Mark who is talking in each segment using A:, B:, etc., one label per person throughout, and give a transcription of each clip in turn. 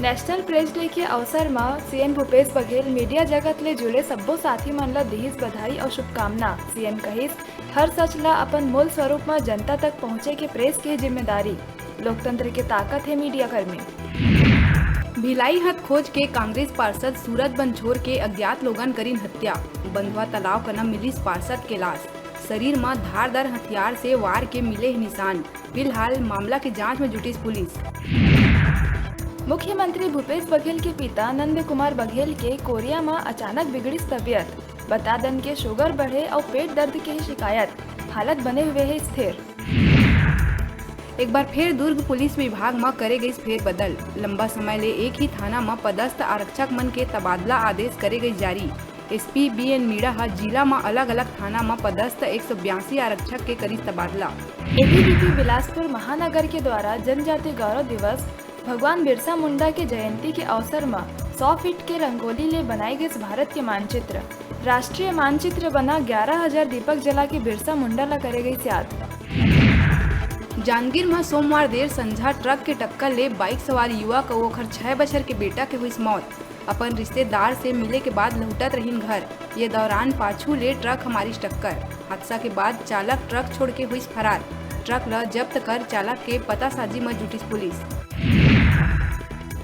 A: National press day के अवसर में सीएम भूपेश बघेल मीडिया जगत ले जुड़े सब्बो साथी मन ला दिहिस बधाई और शुभकामना। सीएम कहिस हर सच ला अपन मूल स्वरूप में जनता तक पहुँचे के प्रेस की जिम्मेदारी। लोकतंत्र के ताकत है मीडिया कर्मी।
B: भिलाई हद खोज के कांग्रेस पार्षद सूरज बनछोर के अज्ञात लोगन करीन हत्या। बंधुआ तालाब कना मिलिस पार्षद के लाश। शरीर में धारदार हथियार से वार के मिले निशान। फिलहाल मामला की जांच में जुटी पुलिस।
A: मुख्यमंत्री भूपेश बघेल के पिता नंद कुमार बघेल के कोरिया में अचानक बिगड़ी तबीयत। बता दन के शुगर बढ़े और पेट दर्द के शिकायत। हालत बने हुए है स्थिर।
B: एक बार फिर दुर्ग पुलिस विभाग में करे गई फेर बदल। लंबा समय ले एक ही थाना में पदस्थ आरक्षक मन के तबादला आदेश करे गई जारी। एसपी बीएन मीणा जिला में अलग अलग थाना में पदस्थ 182 आरक्षक के करी तबादला।
A: एबीवीपी बिलासपुर महानगर के द्वारा जनजाति गौरव दिवस भगवान बिरसा मुंडा के जयंती के अवसर में 100 फीट के रंगोली ले बनाई गई भारत के मानचित्र। राष्ट्रीय मानचित्र बना 11,000 दीपक जला के बिरसा मुंडा ला करे गई याद।
B: जांजगीर में सोमवार देर संझा ट्रक के टक्कर ले बाइक सवार युवा को ओखर 6 बछर के बेटा के हुई मौत। अपन रिश्तेदार से मिले के बाद लौटत रहीन घर। ये दौरान पाछू ले ट्रक हमारी टक्कर। हादसा के बाद चालक ट्रक छोड़ के हुई फरार। ट्रक ला जब्त कर चालक के पतासाजी में जुटी पुलिस।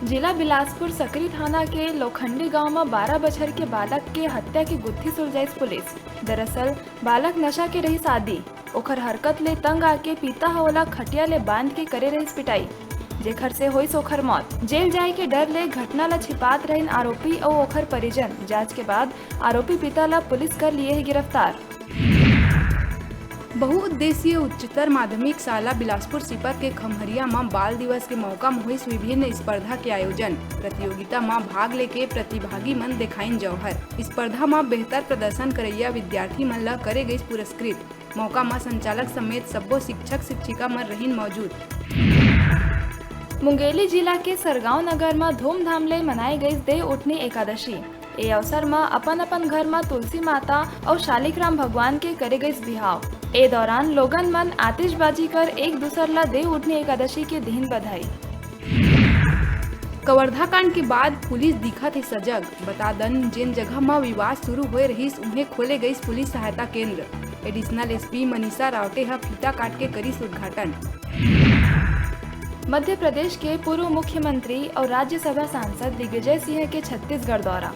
A: जिला बिलासपुर सकरी थाना के लोखंडी गांव में 12 बछर के बालक के हत्या की गुत्थी सुलझाई पुलिस। दरअसल बालक नशा के रही शादी। ओखर हरकत ले तंग आके पीता होला खटिया ले बांध के करे रही पिटाई, जेखर से होई ओखर मौत। जेल जाए के डर ले घटना ला छिपात रहिन आरोपी और ओखर परिजन। जांच के बाद आरोपी पिता ला पुलिस कर लिए है गिरफ्तार।
B: बहुउद्देशीय उच्चतर माध्यमिक शाला बिलासपुर सिपत के खमहरिया में बाल दिवस के मौका में हुई विभिन्न स्पर्धा के आयोजन। प्रतियोगिता में भाग लेके प्रतिभागी मन दिखाइन जौहर। स्पर्धा में बेहतर प्रदर्शन करैया विद्यार्थी मन ला करे गई पुरस्कृत। मौका में संचालक समेत सब्बो शिक्षक शिक्षिका मन रहीन मौजूद।
A: मुंगेली जिला के सरगांव नगर में धूमधाम ले मनाई गई देव उठनी एकादशी। ए अवसर में अपन अपन घर में तुलसी माता और शालिग्राम भगवान के करे गई बिहाव। ए दौरान लोगन मन आतिशबाजी कर एक दूसर ला देव उठनी एकादशी के दिन बधाई।
B: कवर्धा कांड के बाद पुलिस दिखा थे सजग। बता दन जिन जगह में विवाद शुरू हुए रहीस उन्हें खोले गई पुलिस सहायता केंद्र। एडिशनल एसपी मनीषा रावटे फीता काट के करी उद्घाटन।
A: मध्य प्रदेश के पूर्व मुख्यमंत्री और राज्यसभा सांसद दिग्विजय सिंह के छत्तीसगढ़ दौरा।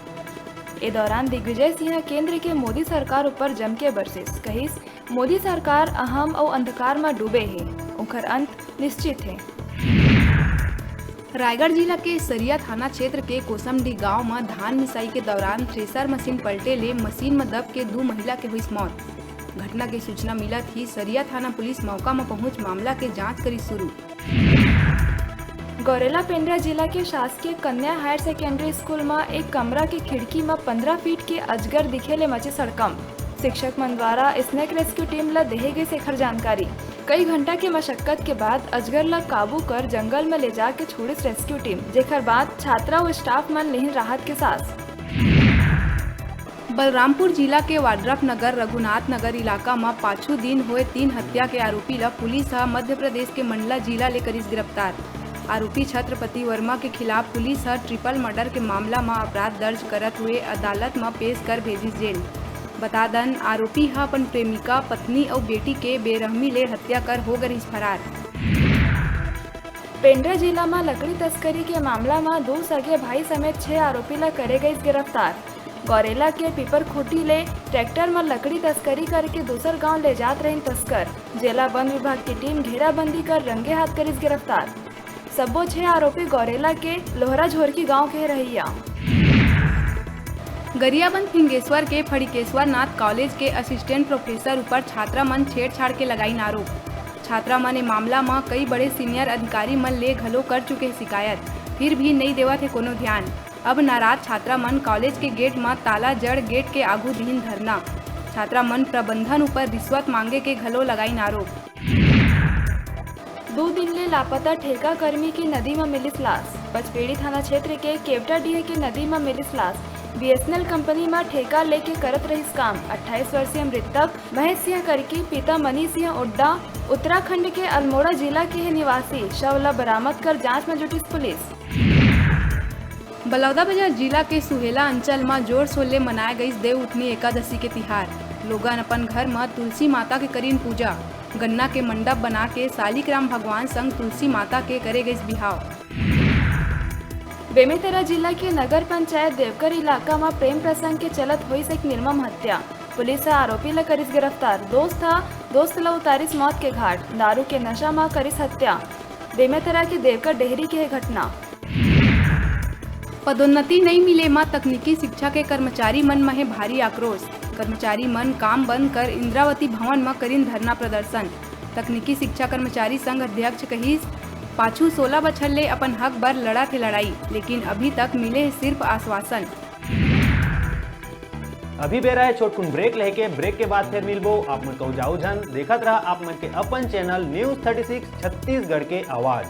A: ए दौरान दिग्विजय सिंह केंद्र के मोदी सरकार ऊपर जम के बरसिस। कहिस मोदी सरकार अहम और अंधकार में डूबे है, उनकर अंत निश्चित है।
B: रायगढ़ जिला के सरिया थाना क्षेत्र के कोसमडी गांव में धान मिसाई के दौरान थ्रेसर मशीन पलटे ले मशीन में दब के 2 महिला के हुई मौत। घटना की सूचना मिला थी। सरिया थाना पुलिस मौका में पहुंच मामला के जांच करी शुरू।
A: गौरेला पेंड्रा जिला के शासकीय कन्या हायर सेकेंडरी स्कूल में एक कमरा की खिड़की में 15 फीट के अजगर दिखे ले मचे सड़कम। शिक्षक मन द्वारा स्नेक रेस्क्यू टीम ला देहे गई शेखर जानकारी। कई घंटा के मशक्कत के बाद अजगर ला काबू कर जंगल में ले जा के छोड़िस रेस्क्यू टीम, जेकर बाद छात्रा और स्टाफ मन लेहिन राहत के सांस।
B: बलरामपुर जिला के वाड्रफ नगर रघुनाथ नगर इलाका में पाछू दिन हुए 3 हत्या के आरोपी ला पुलिस मध्य प्रदेश के मंडला जिला ले करीस गिरफ्तार। आरोपी छत्रपति वर्मा के खिलाफ पुलिस ट्रिपल मर्डर के मामला में अपराध दर्ज करत हुए अदालत में पेश कर भेजी जेल। बता दन आरोपी अपन प्रेमिका पत्नी और बेटी के बेरहमी ले हत्या कर हो गई फरार।
A: पेंड्रा जिला में लकड़ी तस्करी के मामला में 2 सगे भाई समेत 6 आरोपी ला करे गई गिरफ्तार। गौरेला के पीपर खूटी ले ट्रैक्टर में लकड़ी तस्करी करके दूसर गांव ले जात रही तस्कर। जिला वन विभाग की टीम घेराबंदी कर रंगे हाथ करीस गिरफ्तार। सब्बो 6 आरोपी गौरेला के लोहरा झोरकी गांव के रहिया।
B: गरियाबंद फिंगेश्वर के फड़िकेश्वर नाथ कॉलेज के असिस्टेंट प्रोफेसर ऊपर छात्रा मन छेड़छाड़ के लगाई आरोप। छात्रा मन ने मामला में कई बड़े सीनियर अधिकारी मन ले घलो कर चुके शिकायत, फिर भी नहीं देवा थे कोनो ध्यान। अब नाराज छात्रा मन कॉलेज के गेट में ताला जड़ गेट के आगू दीन धरना। छात्रा मन प्रबंधन ऊपर रिश्वत मांगे के घलो लगाई आरोप।
A: 2 दिन ले लापता ठेका कर्मी की नदी में मिलिस लाश। पचपेड़ी थाना क्षेत्र के केवटाडीह की नदी में मिलिस लाश। बीएसएनएल कंपनी में ठेका लेके करत रहिस काम। 28 वर्षीय मृतक महेश सिंह करकी पिता मनी सिंह उड्डा उत्तराखंड के अल्मोड़ा जिला के निवासी। शव ला बरामद कर जांच में जुटी पुलिस।
B: बलौदाबाजार जिला के सुहेला अंचल में जोर शोर ले मनाए गई देव उठनी एकादशी के तिहार। लोगन अपन घर में तुलसी माता के करीन पूजा, गन्ना के मंडप बना के सालिग्राम भगवान संग तुलसी माता के करे गई बिहाव।
A: बेमेतरा जिला के नगर पंचायत देवकर इलाका में प्रेम प्रसंग के चलत हुई एक निर्मम हत्या। पुलिस आरोपी ला करिस गिरफ्तार। दोस्त ला उतारिस मौत के घाट, दारू के नशा में करिस हत्या। बेमेतरा के देवकर डेहरी की है घटना।
B: पदोन्नति नहीं मिले में तकनीकी शिक्षा के कर्मचारी मन में है भारी आक्रोश। कर्मचारी मन काम बंद कर इंद्रावती भवन में करीन धरना प्रदर्शन। तकनीकी शिक्षा कर्मचारी संघ अध्यक्ष कहिस पाछू 16 बछर ले अपन हक बर लड़ा थे लड़ाई, लेकिन अभी तक मिले सिर्फ आश्वासन।
C: अभी बेरा है छोटकुन ब्रेक लेके, ब्रेक के बाद फिर मिलबो। आप मन को जाऊ झन देखत रहा आप मन के अपन चैनल न्यूज 36 छत्तीसगढ़ के आवाज।